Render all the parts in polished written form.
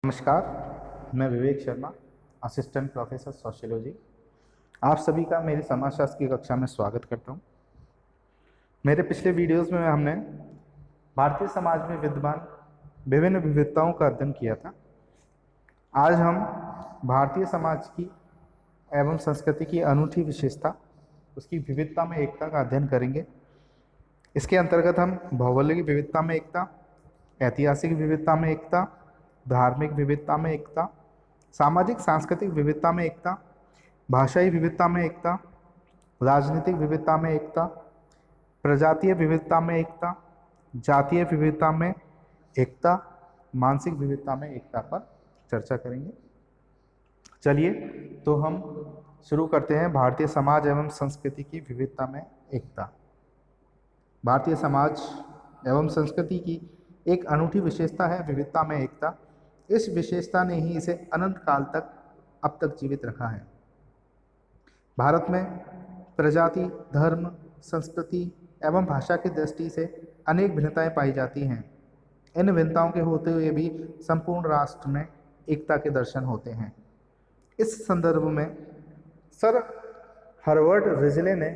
नमस्कार, मैं Vivek Sharma, assistant professor sociology. आप सभी का मेरी समाजशास्त्र की कक्षा में स्वागत करता हूं। मेरे पिछले वीडियोस में हमने भारतीय समाज में विद्यमान विभिन्न विविधताओं का अध्ययन किया था। आज हम भारतीय समाज की एवं संस्कृति की अनूठी विशेषता, उसकी विविधता में एकता का अध्ययन करेंगे। इसके अंतर्गत हम भौगोलिक विविधता में एकता, ऐतिहासिक विविधता में एकता, धार्मिक विविधता में एकता, सामाजिक सांस्कृतिक विविधता में एकता, भाषाई विविधता में एकता, राजनीतिक विविधता में एकता, प्रजातीय विविधता में एकता, जातीय विविधता में एकता, मानसिक विविधता में एकता पर चर्चा करेंगे। चलिए तो हम शुरू करते हैं भारतीय समाज एवं संस्कृति की विविधता में एकता। भारतीय समाज एवं संस्कृति की एक अनूठी विशेषता है विविधता में एकता। इस विशेषता ने ही इसे अनंत काल तक अब तक जीवित रखा है। भारत में प्रजाति, धर्म, संस्कृति एवं भाषा की दृष्टि से अनेक भिन्नताएं पाई जाती हैं। इन भिन्नताओं के होते हुए भी संपूर्ण राष्ट्र में एकता के दर्शन होते हैं। इस संदर्भ में सर हर्बर्ट रिजले ने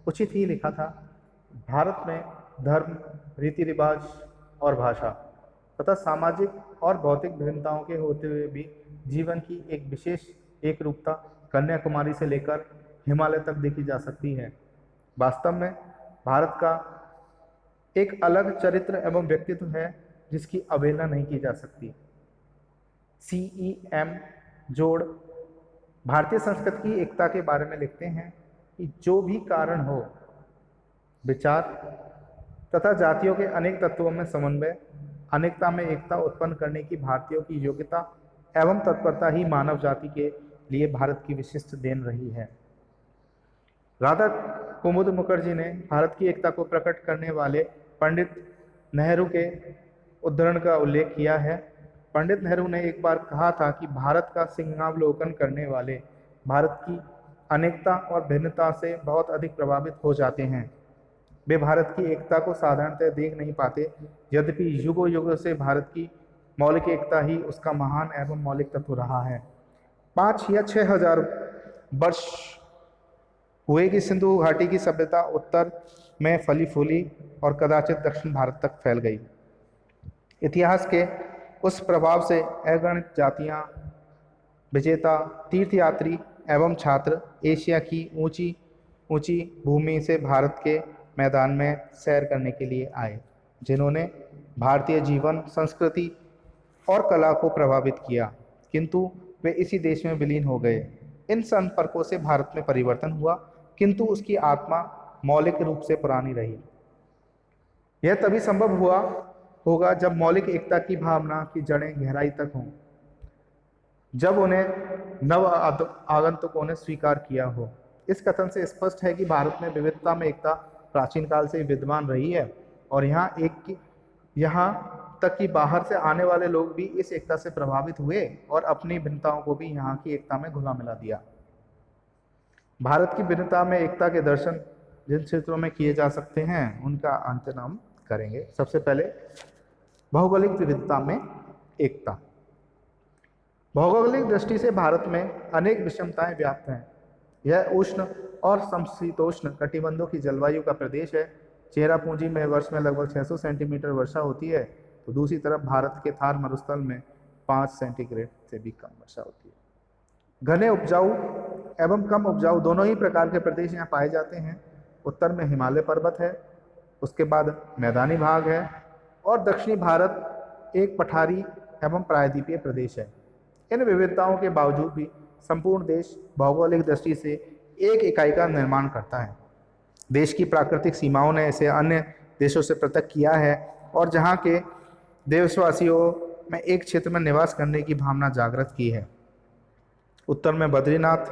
उचित ही लिखा था, भारत में धर्म, रीति रिवाज और भाषा तथा सामाजिक और भौतिक भिन्नताओं के होते हुए भी जीवन की एक विशेष एक रूपता कन्याकुमारी से लेकर हिमालय तक देखी जा सकती है। वास्तव में भारत का एक अलग चरित्र एवं व्यक्तित्व है जिसकी अवहेलना नहीं की जा सकती। CEM जोड़ भारतीय संस्कृति की एकता के बारे में लिखते हैं कि जो भी कारण हो, विचार तथा जातियों के अनेक तत्वों में समन्वय, अनेकता में एकता उत्पन्न करने की भारतीयों की योग्यता एवं तत्परता ही मानव जाति के लिए भारत की विशिष्ट देन रही है। राधा कुमुद मुखर्जी ने भारत की एकता को प्रकट करने वाले पंडित नेहरू के उद्धरण का उल्लेख किया है। पंडित नेहरू ने एक बार कहा था कि भारत का सिंहावलोकन करने वाले भारत की अनेकता और भिन्नता से बहुत अधिक प्रभावित हो जाते हैं। वे भारत की एकता को साधारणतः देख नहीं पाते, यद्यपि युगों युगों से भारत की मौलिक एकता ही उसका महान एवं मौलिक तत्व रहा है। 5 या 6 हजार वर्ष हुए कि सिंधु घाटी की सभ्यता उत्तर में फली फूली और कदाचित दक्षिण भारत तक फैल गई। इतिहास के उस प्रभाव से अगणित जातियां, विजेता, तीर्थयात्री एवं छात्र एशिया की ऊंची ऊंची भूमि से भारत के मैदान में सैर करने के लिए आए, जिन्होंने भारतीय जीवन, संस्कृति और कला को प्रभावित किया, किंतु वे इसी देश में विलीन हो गए। इन संपर्कों से भारत में परिवर्तन हुआ, किंतु उसकी आत्मा मौलिक रूप से पुरानी रही। यह तभी संभव हुआ होगा जब मौलिक एकता की भावना की जड़ें गहराई तक हों, जब उन्हें नव आगंतुकों ने स्वीकार किया हो। इस कथन से स्पष्ट है कि भारत में विविधता में एकता प्राचीन काल से विद्यमान रही है और यहाँ तक कि बाहर से आने वाले लोग भी इस एकता से प्रभावित हुए और अपनी भिन्नताओं को भी यहाँ की एकता में घुला मिला दिया। भारत की भिन्नता में एकता के दर्शन जिन क्षेत्रों में किए जा सकते हैं उनका अंतर्कन हम करेंगे। सबसे पहले भौगोलिक विविधता में एकता। भौगोलिक दृष्टि से भारत में अनेक विषमताएं व्याप्त हैं। यह उष्ण और समशीतोष्ण कटिबंधों की जलवायु का प्रदेश है। चेरापूंजी में वर्ष में लगभग 600 सेंटीमीटर वर्षा होती है, तो दूसरी तरफ भारत के थार मरुस्थल में 5 सेंटीग्रेड से भी कम वर्षा होती है। घने उपजाऊ एवं कम उपजाऊ दोनों ही प्रकार के प्रदेश यहाँ पाए जाते हैं। उत्तर में हिमालय पर्वत है, उसके बाद मैदानी भाग है और दक्षिणी भारत एक पठारी एवं प्रायद्वीपीय प्रदेश है। इन विविधताओं के बावजूद भी संपूर्ण देश भौगोलिक दृष्टि से एक इकाई का निर्माण करता है। देश की प्राकृतिक सीमाओं ने इसे अन्य देशों से पृथक किया है और जहाँ के देशवासियों में एक क्षेत्र में निवास करने की भावना जागृत की है। उत्तर में बद्रीनाथ,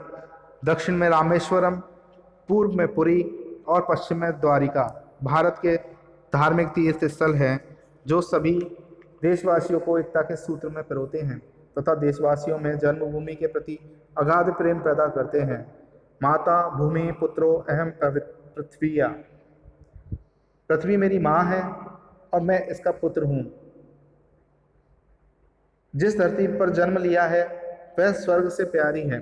दक्षिण में रामेश्वरम, पूर्व में पुरी और पश्चिम में द्वारिका भारत के धार्मिक तीर्थ स्थल हैं, जो सभी देशवासियों को एकता के सूत्र में पिरोते हैं तथा देशवासियों में जन्मभूमि के प्रति अगाध प्रेम पैदा करते हैं। माता भूमि पुत्रो अहम पृथ्वीया, पृथ्वी मेरी माँ है और मैं इसका पुत्र हूँ। जिस धरती पर जन्म लिया है वह स्वर्ग से प्यारी है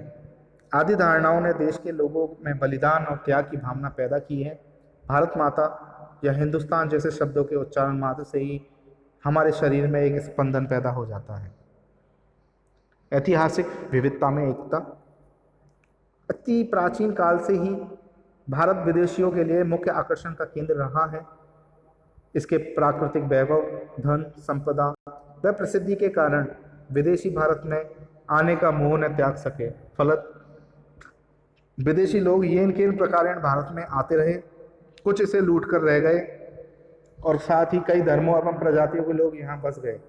आदि धारणाओं ने देश के लोगों में बलिदान और त्याग की भावना पैदा की है। भारत माता या हिंदुस्तान जैसे शब्दों के उच्चारण मात्र से ही हमारे शरीर में एक स्पंदन पैदा हो जाता है। ऐतिहासिक विविधता में एकता। अति प्राचीन काल से ही भारत विदेशियों के लिए मुख्य आकर्षण का केंद्र रहा है। इसके प्राकृतिक वैभव, धन, संपदा व प्रसिद्धि के कारण विदेशी भारत में आने का मोह न त्याग सके। फलत विदेशी लोग ये इनके प्रकार भारत में आते रहे, कुछ इसे लूट कर रह गए और साथ ही कई धर्मों एवं प्रजातियों के लोग यहाँ बस गए।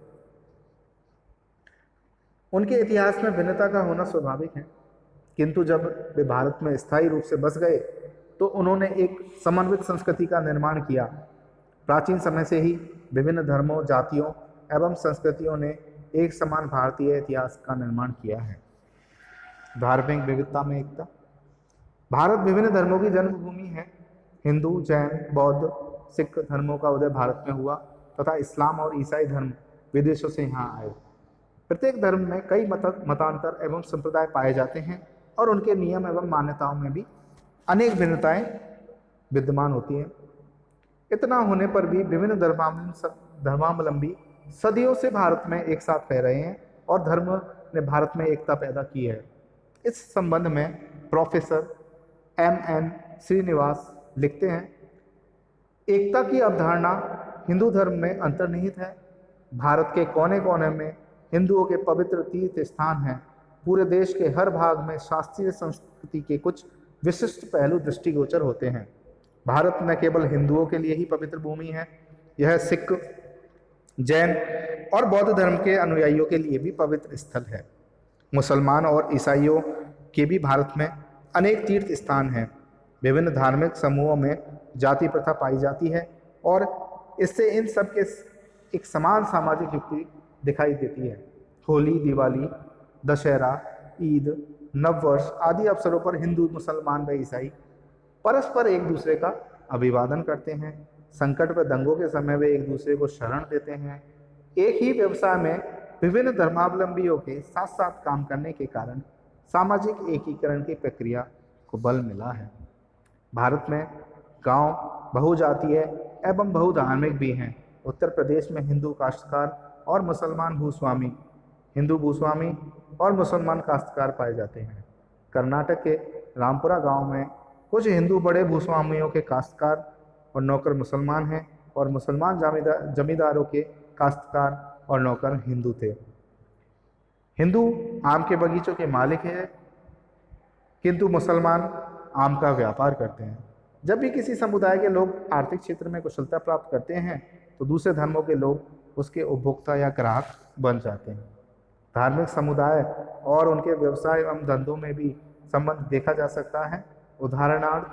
उनके इतिहास में भिन्नता का होना स्वाभाविक है, किंतु जब वे भारत में स्थायी रूप से बस गए तो उन्होंने एक समन्वित संस्कृति का निर्माण किया। प्राचीन समय से ही विभिन्न धर्मों, जातियों एवं संस्कृतियों ने एक समान भारतीय इतिहास का निर्माण किया है। धार्मिक विविधता में एकता। भारत विभिन्न धर्मों की जन्मभूमि है। हिंदू, जैन, बौद्ध, सिख धर्मों का उदय भारत में हुआ तथा इस्लाम और ईसाई धर्म विदेशों से यहाँ आए। प्रत्येक धर्म में कई मतांतर एवं संप्रदाय पाए जाते हैं और उनके नियम एवं मान्यताओं में भी अनेक भिन्नताएं विद्यमान होती हैं। इतना होने पर भी विभिन्न धर्मावलंबी सदियों से भारत में एक साथ रह रहे हैं और धर्म ने भारत में एकता पैदा की है। इस संबंध में प्रोफेसर M.N. श्रीनिवास लिखते हैं, एकता की अवधारणा हिंदू धर्म में अंतर्निहित है। भारत के कोने कोने में हिंदुओं के पवित्र तीर्थ स्थान हैं। पूरे देश के हर भाग में शास्त्रीय संस्कृति के कुछ विशिष्ट पहलू दृष्टिगोचर होते हैं। भारत न केवल हिंदुओं के लिए ही पवित्र भूमि है, यह सिख, जैन और बौद्ध धर्म के अनुयायियों के लिए भी पवित्र स्थल है। मुसलमान और ईसाइयों के भी भारत में अनेक तीर्थ स्थान हैं। विभिन्न धार्मिक समूहों में जाति प्रथा पाई जाती है और इससे इन सब के एक समान सामाजिक युक्ति दिखाई देती है। होली, दिवाली, दशहरा, ईद, नववर्ष आदि अवसरों पर हिंदू, मुसलमान व ईसाई परस्पर एक दूसरे का अभिवादन करते हैं। संकट व दंगों के समय वे एक दूसरे को शरण देते हैं। एक ही व्यवसाय में विभिन्न धर्मावलंबियों के साथ साथ काम करने के कारण सामाजिक एकीकरण की प्रक्रिया को बल मिला है। भारत में गांव बहुजातीय एवं बहुधार्मिक भी हैं। उत्तर प्रदेश में हिंदू काश्तकार और मुसलमान भूस्वामी, हिंदू भूस्वामी और मुसलमान काश्तकार पाए जाते हैं। कर्नाटक के रामपुरा गांव में कुछ हिंदू बड़े भूस्वामियों के काश्तकार और नौकर मुसलमान हैं और मुसलमान जमींदारों के काश्तकार और नौकर हिंदू थे। हिंदू आम के बगीचों के मालिक हैं, किंतु मुसलमान आम का व्यापार करते हैं। जब भी किसी समुदाय के लोग आर्थिक क्षेत्र में कुशलता प्राप्त करते हैं तो दूसरे धर्मों के लोग उसके उपभोक्ता या ग्राहक बन जाते हैं। धार्मिक समुदाय और उनके व्यवसाय एवं धंधों में भी संबंध देखा जा सकता है। उदाहरणार्थ,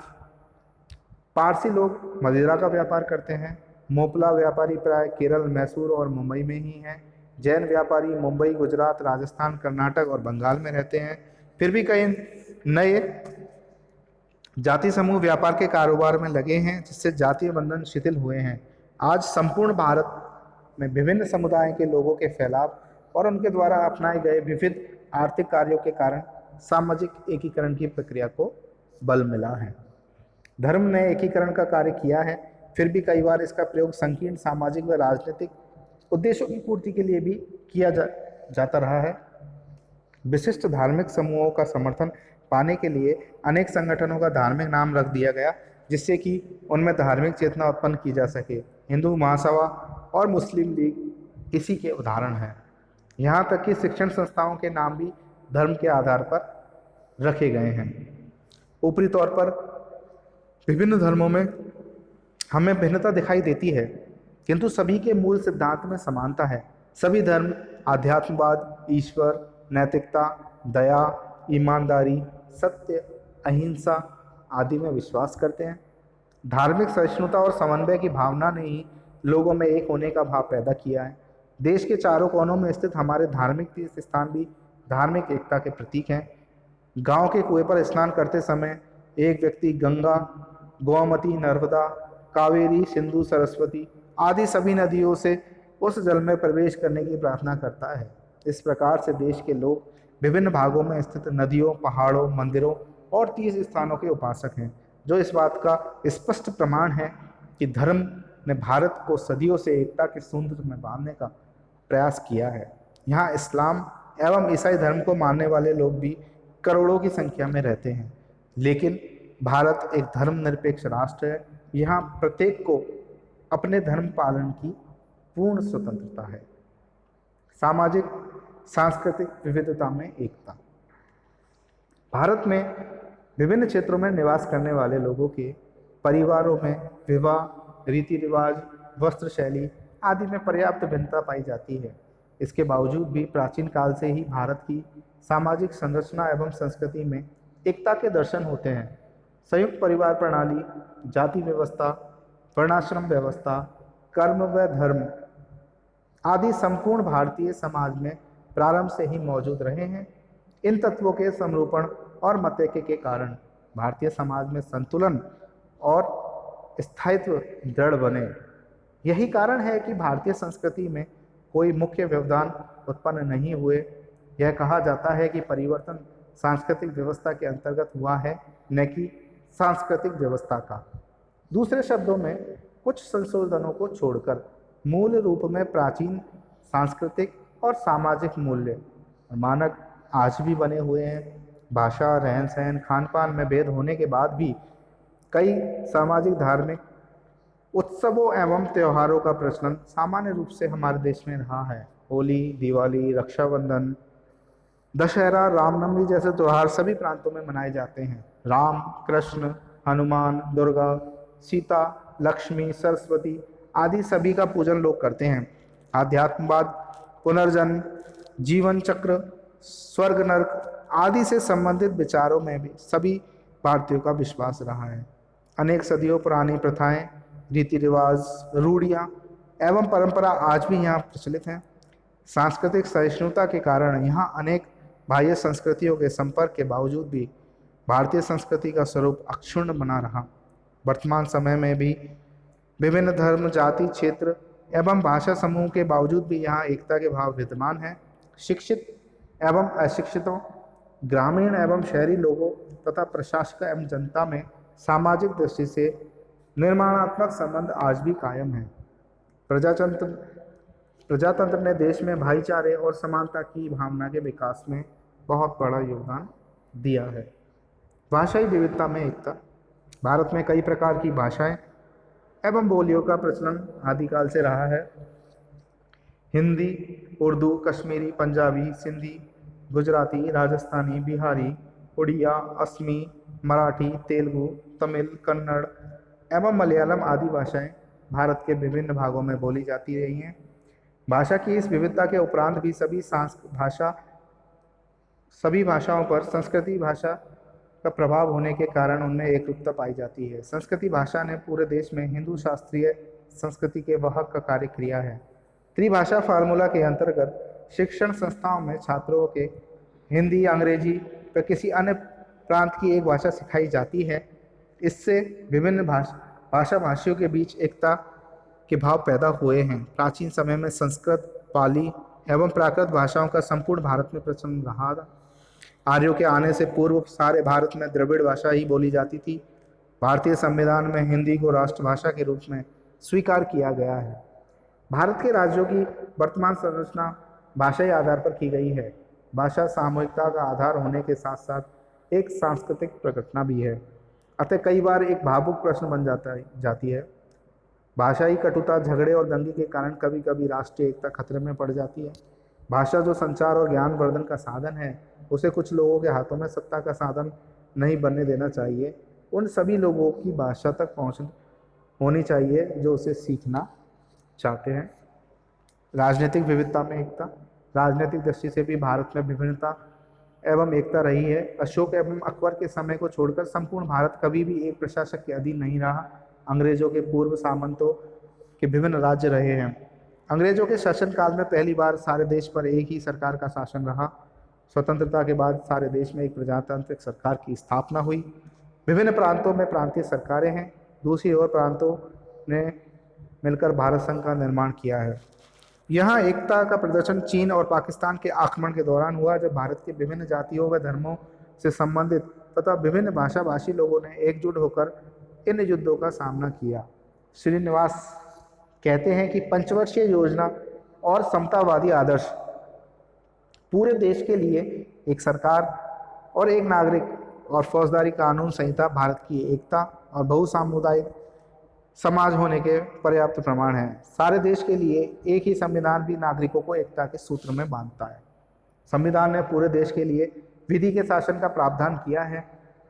पारसी लोग मदिरा का व्यापार करते हैं। मोपला व्यापारी प्राय केरल, मैसूर और मुंबई में ही हैं। जैन व्यापारी मुंबई, गुजरात, राजस्थान, कर्नाटक और बंगाल में रहते हैं। फिर भी कई नए जाति समूह व्यापार के कारोबार में लगे हैं, जिससे जातीय बंधन शिथिल हुए हैं। आज संपूर्ण भारत में विभिन्न समुदायों के लोगों के फैलाव और उनके द्वारा अपनाए गए विविध आर्थिक कार्यों के कारण सामाजिक एकीकरण की प्रक्रिया को बल मिला है। धर्म ने एकीकरण का कार्य किया है, फिर भी कई बार इसका प्रयोग संकीर्ण सामाजिक व राजनीतिक उद्देश्यों की पूर्ति के लिए भी किया जाता रहा है। विशिष्ट धार्मिक समूहों का समर्थन पाने के लिए अनेक संगठनों का धार्मिक नाम रख दिया गया, जिससे कि उनमें धार्मिक चेतना उत्पन्न की जा सके। हिंदू महासभा और मुस्लिम लीग इसी के उदाहरण हैं। यहाँ तक कि शिक्षण संस्थाओं के नाम भी धर्म के आधार पर रखे गए हैं। ऊपरी तौर पर विभिन्न धर्मों में हमें भिन्नता दिखाई देती है, किंतु सभी के मूल सिद्धांत में समानता है। सभी धर्म आध्यात्मवाद, ईश्वर, नैतिकता, दया, ईमानदारी, सत्य, अहिंसा आदि में विश्वास करते हैं। धार्मिक सहिष्णुता और समन्वय की भावना ने ही लोगों में एक होने का भाव पैदा किया है। देश के चारों कोनों में स्थित हमारे धार्मिक तीर्थ स्थान भी धार्मिक एकता के प्रतीक हैं। गांव के कुएं पर स्नान करते समय एक व्यक्ति गंगा, गोमती, नर्मदा, कावेरी, सिंधु, सरस्वती आदि सभी नदियों से उस जल में प्रवेश करने की प्रार्थना करता है। इस प्रकार से देश के लोग विभिन्न भागों में स्थित नदियों, पहाड़ों, मंदिरों और तीर्थ स्थानों के उपासक हैं, जो इस बात का स्पष्ट प्रमाण है कि धर्म ने भारत को सदियों से एकता के सूत्र में बांधने का प्रयास किया है। यहाँ इस्लाम एवं ईसाई धर्म को मानने वाले लोग भी करोड़ों की संख्या में रहते हैं, लेकिन भारत एक धर्मनिरपेक्ष राष्ट्र है। यहाँ प्रत्येक को अपने धर्म पालन की पूर्ण स्वतंत्रता है। सामाजिक सांस्कृतिक विविधता में एकता। भारत में विभिन्न क्षेत्रों में निवास करने वाले लोगों के परिवारों में विवाह, रीति रिवाज, वस्त्र शैली आदि में पर्याप्त भिन्नता पाई जाती है। इसके बावजूद भी प्राचीन काल से ही भारत की सामाजिक संरचना एवं संस्कृति में एकता के दर्शन होते हैं। संयुक्त परिवार प्रणाली, जाति व्यवस्था, वर्णाश्रम व्यवस्था, कर्म व धर्म आदि संपूर्ण भारतीय समाज में प्रारंभ से ही मौजूद रहे हैं। इन तत्वों के समरूपण और मतैक्य के कारण भारतीय समाज में संतुलन और स्थायित्व दृढ़ बने। यही कारण है कि भारतीय संस्कृति में कोई मुख्य व्यवधान उत्पन्न नहीं हुए। यह कहा जाता है कि परिवर्तन सांस्कृतिक व्यवस्था के अंतर्गत हुआ है, न कि सांस्कृतिक व्यवस्था का। दूसरे शब्दों में, कुछ संशोधनों को छोड़कर मूल रूप में प्राचीन सांस्कृतिक और सामाजिक मूल्य और मानक आज भी बने हुए हैं। भाषा, रहन सहन, खान पान में भेद होने के बाद भी कई सामाजिक धार्मिक उत्सवों एवं त्योहारों का प्रचलन सामान्य रूप से हमारे देश में रहा है। होली, दिवाली, रक्षाबंधन, दशहरा, रामनवमी जैसे त्यौहार सभी प्रांतों में मनाए जाते हैं। राम, कृष्ण, हनुमान, दुर्गा, सीता, लक्ष्मी, सरस्वती आदि सभी का पूजन लोग करते हैं। आध्यात्मवाद, पुनर्जन्म, जीवन चक्र, स्वर्ग नरक आदि से संबंधित विचारों में भी सभी भारतीयों का विश्वास रहा है। अनेक सदियों पुरानी प्रथाएं, रीति रिवाज, रूढ़ियाँ एवं परंपरा आज भी यहाँ प्रचलित हैं। सांस्कृतिक सहिष्णुता के कारण यहाँ अनेक बाह्य संस्कृतियों के संपर्क के बावजूद भी भारतीय संस्कृति का स्वरूप अक्षुण्ण बना रहा। वर्तमान समय में भी विभिन्न धर्म, जाति, क्षेत्र एवं भाषा समूह के बावजूद भी यहाँ एकता के भाव विद्यमान है। शिक्षित एवं अशिक्षितों, ग्रामीण एवं शहरी लोगों तथा प्रशासक एवं जनता में सामाजिक दृष्टि से निर्माणात्मक संबंध आज भी कायम है। प्रजातंत्र ने देश में भाईचारे और समानता की भावना के विकास में बहुत बड़ा योगदान दिया है। भाषाई विविधता में एकता। भारत में कई प्रकार की भाषाएं एवं बोलियों का प्रचलन आदिकाल से रहा है। हिंदी, उर्दू, कश्मीरी, पंजाबी, सिंधी, गुजराती, राजस्थानी, बिहारी, उड़िया, असमी, मराठी, तेलुगु, तमिल, कन्नड़ एवं मलयालम आदि भाषाएं भारत के विभिन्न भागों में बोली जाती रही हैं। भाषा की इस विविधता के उपरांत भी सभी भाषाओं पर संस्कृति भाषा का प्रभाव होने के कारण उनमें एकरूपता पाई जाती है। संस्कृति भाषा ने पूरे देश में हिंदू शास्त्रीय संस्कृति के वाहक का कार्य किया है। त्रिभाषा फार्मूला के अंतर्गत शिक्षण संस्थाओं में छात्रों के हिंदी, अंग्रेजी व किसी अन्य प्रांत की एक भाषा सिखाई जाती है। इससे विभिन्न भाषा भाषियों के बीच एकता के भाव पैदा हुए हैं। प्राचीन समय में संस्कृत, पाली एवं प्राकृत भाषाओं का संपूर्ण भारत में प्रचलन रहा था। आर्यों के आने से पूर्व सारे भारत में द्रविड़ भाषा ही बोली जाती थी। भारतीय संविधान में हिंदी को राष्ट्रभाषा के रूप में स्वीकार किया गया है। भारत के राज्यों की वर्तमान संरचना भाषाई आधार पर की गई है। भाषा सामूहिकता का आधार होने के साथ साथ एक सांस्कृतिक प्रकटना भी है, अतः कई बार एक भावुक प्रश्न बन जाती है। भाषाई कटुता, झगड़े और दंगे के कारण कभी कभी राष्ट्रीय एकता खतरे में पड़ जाती है। भाषा जो संचार और ज्ञान वर्धन का साधन है, उसे कुछ लोगों के हाथों में सत्ता का साधन नहीं बनने देना चाहिए। उन सभी लोगों की भाषा तक पहुंच होनी चाहिए जो उसे सीखना चाहते हैं। राजनीतिक विविधता में एकता। राजनीतिक दृष्टि से भी भारत में विभिन्नता एवं एकता रही है। अशोक एवं अकबर के समय को छोड़कर संपूर्ण भारत कभी भी एक प्रशासक के अधीन नहीं रहा। अंग्रेजों के पूर्व सामंतों के विभिन्न राज्य रहे हैं। अंग्रेजों के शासनकाल में पहली बार सारे देश पर एक ही सरकार का शासन रहा। स्वतंत्रता के बाद सारे देश में एक प्रजातांत्रिक सरकार की स्थापना हुई। विभिन्न प्रांतों में प्रांतीय सरकारें हैं। दूसरी ओर प्रांतों ने मिलकर भारत संघ का निर्माण किया है। यहाँ एकता का प्रदर्शन चीन और पाकिस्तान के आक्रमण के दौरान हुआ, जब भारत के विभिन्न जातियों व धर्मों से संबंधित तथा विभिन्न भाषा भाषी लोगों ने एकजुट होकर इन युद्धों का सामना किया। श्रीनिवास कहते हैं कि पंचवर्षीय योजना और समतावादी आदर्श पूरे देश के लिए एक सरकार और एक नागरिक और फौजदारी कानून संहिता भारत की एकता और बहुसामुदायिक समाज होने के पर्याप्त प्रमाण हैं। सारे देश के लिए एक ही संविधान भी नागरिकों को एकता के सूत्र में बांधता है। संविधान ने पूरे देश के लिए विधि के शासन का प्रावधान किया है।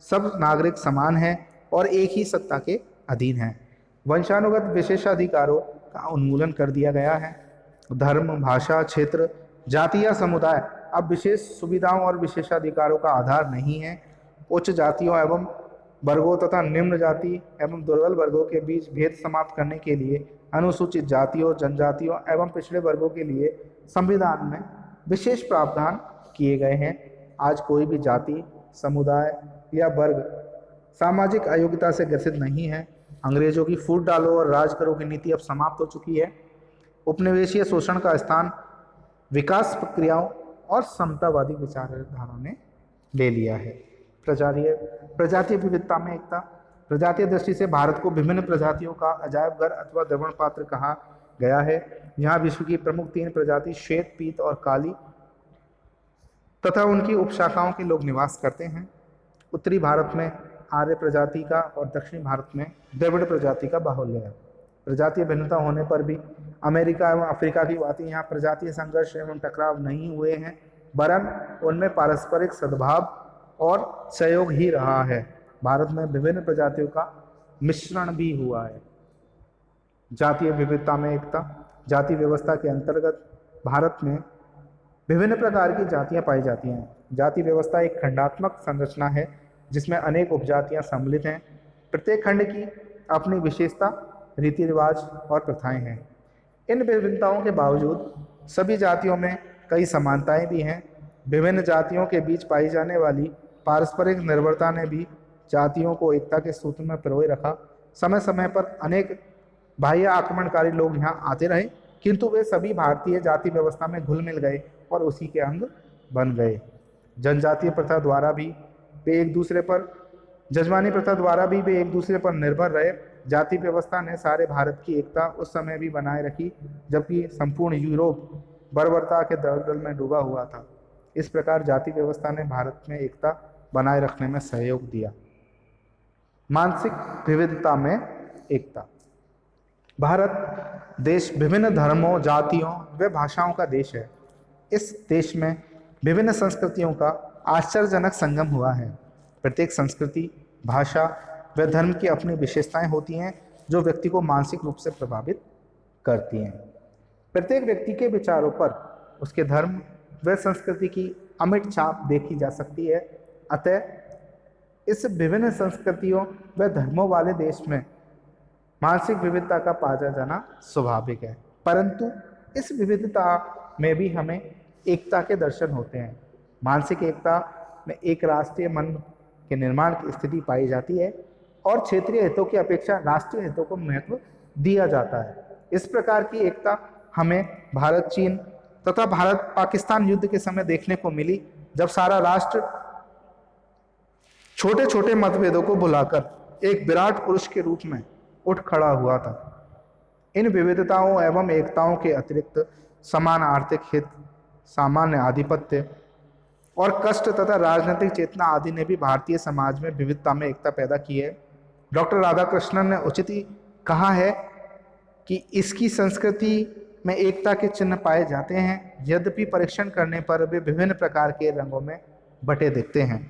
सब नागरिक समान हैं और एक ही सत्ता के अधीन हैं। वंशानुगत विशेषाधिकारों का उन्मूलन कर दिया गया है। धर्म, भाषा, क्षेत्र, जाति या समुदाय अब विशेष सुविधाओं और विशेषाधिकारों का आधार नहीं है। उच्च जातियों एवं वर्गों तथा निम्न जाति एवं दुर्बल वर्गों के बीच भेद समाप्त करने के लिए अनुसूचित जातियों, जनजातियों एवं पिछड़े वर्गों के लिए संविधान में विशेष प्रावधान किए गए हैं। आज कोई भी जाति, समुदाय या वर्ग सामाजिक अयोग्यता से ग्रसित नहीं है। अंग्रेजों की फूट डालो और राज करो की नीति अब समाप्त हो चुकी है। उपनिवेशीय शोषण का स्थान विकास प्रक्रियाओं और समतावादी विचारधारा ने ले लिया है। प्रजातीय विविधता में एकता। प्रजातीय दृष्टि से भारत को विभिन्न प्रजातियों का अजायब घर अथवा द्रवण पात्र कहा गया है। यहाँ विश्व की प्रमुख 3 प्रजाति श्वेत, पीत और काली तथा उनकी उपशाखाओं के लोग निवास करते हैं। उत्तरी भारत में आर्य प्रजाति का और दक्षिणी भारत में द्रविड़ प्रजाति का बाहुल्य है। प्रजातीय भिन्नता होने पर भी अमेरिका एवं अफ्रीका की भांति यहाँ प्रजातीय संघर्ष एवं टकराव नहीं हुए हैं, वरन उनमें पारस्परिक सद्भाव और सहयोग ही रहा है। भारत में विभिन्न प्रजातियों का मिश्रण भी हुआ है। जातीय विविधता में एकता। जाति व्यवस्था के अंतर्गत भारत में विभिन्न प्रकार की जातियां पाई जाती हैं। जाति व्यवस्था एक खंडात्मक संरचना है जिसमें अनेक उपजातियां सम्मिलित हैं। प्रत्येक खंड की अपनी विशेषता, रीति रिवाज और प्रथाएं हैं। इन विभिन्नताओं के बावजूद सभी जातियों में कई समानताएं भी हैं। विभिन्न जातियों के बीच पाई जाने वाली पारस्परिक निर्भरता ने भी जातियों को एकता के सूत्र में पिरोए रखा। समय समय पर अनेक बाह्य आक्रमणकारी लोग यहाँ आते रहे, किंतु वे सभी भारतीय जाति व्यवस्था में घुल मिल गए और उसी के अंग बन गए। जनजातीय प्रथा द्वारा भी वे एक दूसरे पर जजमानी प्रथा द्वारा भी वे एक दूसरे पर निर्भर रहे। जाति व्यवस्था ने सारे भारत की एकता उस समय भी बनाए रखी जबकि संपूर्ण यूरोप बर्बरता के दलदल में डूबा हुआ था। इस प्रकार जाति व्यवस्था ने भारत में एकता बनाए रखने में सहयोग दिया। मानसिक विविधता में एकता। भारत देश विभिन्न धर्मों, जातियों व भाषाओं का देश है। इस देश में विभिन्न संस्कृतियों का आश्चर्यजनक संगम हुआ है। प्रत्येक संस्कृति, भाषा व धर्म की अपनी विशेषताएं होती हैं जो व्यक्ति को मानसिक रूप से प्रभावित करती हैं। प्रत्येक व्यक्ति के विचारों पर उसके धर्म व संस्कृति की अमिट छाप देखी जा सकती है। अतः इस विभिन्न संस्कृतियों व धर्मों वाले देश में मानसिक विविधता का पाया जाना स्वाभाविक है, परंतु इस विविधता में भी हमें एकता के दर्शन होते हैं। मानसिक एकता में एक राष्ट्रीय मन के निर्माण की स्थिति पाई जाती है और क्षेत्रीय हितों की अपेक्षा राष्ट्रीय हितों को महत्व दिया जाता है। इस प्रकार की एकता हमें भारत चीन तथा भारत पाकिस्तान युद्ध के समय देखने को मिली, जब सारा राष्ट्र छोटे छोटे मतभेदों को भुलाकर एक विराट पुरुष के रूप में उठ खड़ा हुआ था। इन विविधताओं एवं एकताओं के अतिरिक्त समान आर्थिक हित, सामान्य आधिपत्य और कष्ट तथा राजनीतिक चेतना आदि ने भी भारतीय समाज में विविधता में एकता पैदा की है। डॉक्टर राधाकृष्णन ने उचित ही कहा है कि इसकी संस्कृति में एकता के चिन्ह पाए जाते हैं, यद्यपि परीक्षण करने पर वे विभिन्न प्रकार के रंगों में बटे दिखते हैं।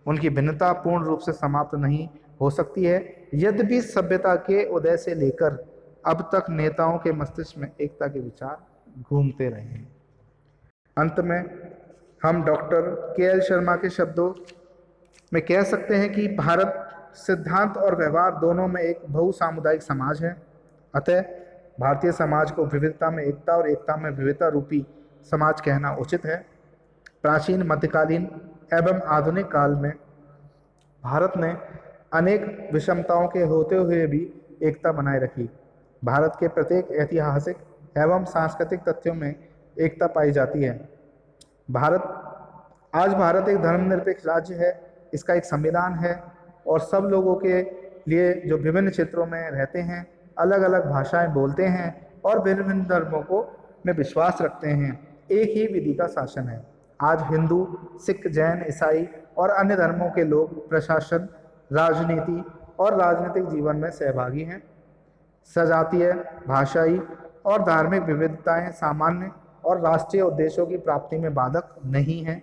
उनकी भिन्नता पूर्ण रूप से समाप्त नहीं हो सकती है, यद्यपि सभ्यता के उदय से लेकर अब तक नेताओं के मस्तिष्क में एकता के विचार घूमते रहे हैं। अंत में हम डॉक्टर के.एल. शर्मा के शब्दों में कह सकते हैं कि भारत सिद्धांत और व्यवहार दोनों में एक बहुसामुदायिक समाज है। अतः भारतीय समाज को विविधता में एकता और एकता में विविधता रूपी समाज कहना उचित है। प्राचीन, मध्यकालीन एवं आधुनिक काल में भारत ने अनेक विषमताओं के होते हुए भी एकता बनाए रखी। भारत के प्रत्येक ऐतिहासिक एवं सांस्कृतिक तथ्यों में एकता पाई जाती है। आज भारत एक धर्मनिरपेक्ष राज्य है, इसका एक संविधान है और सब लोगों के लिए जो विभिन्न क्षेत्रों में रहते हैं, अलग अलग भाषाएं बोलते हैं और भिन्न भिन्न धर्मों को में विश्वास रखते हैं, एक ही विधि का शासन है। आज हिंदू, सिख, जैन, ईसाई और अन्य धर्मों के लोग प्रशासन, राजनीति और राजनीतिक जीवन में सहभागी हैं। सजातीय, भाषाई और धार्मिक विविधताएं सामान्य और राष्ट्रीय उद्देश्यों की प्राप्ति में बाधक नहीं हैं।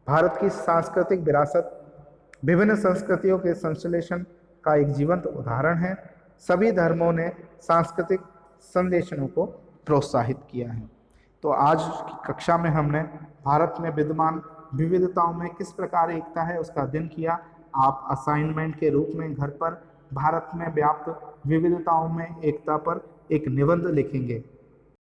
भारत की सांस्कृतिक विरासत विभिन्न संस्कृतियों के संश्लेषण का एक जीवंत उदाहरण है। सभी धर्मों ने सांस्कृतिक संदेशों को प्रोत्साहित किया है। तो आज की कक्षा में हमने भारत में विद्यमान विविधताओं में किस प्रकार एकता है उसका अध्ययन किया। आप असाइनमेंट के रूप में घर पर भारत में व्याप्त विविधताओं में एकता पर एक निबंध लिखेंगे।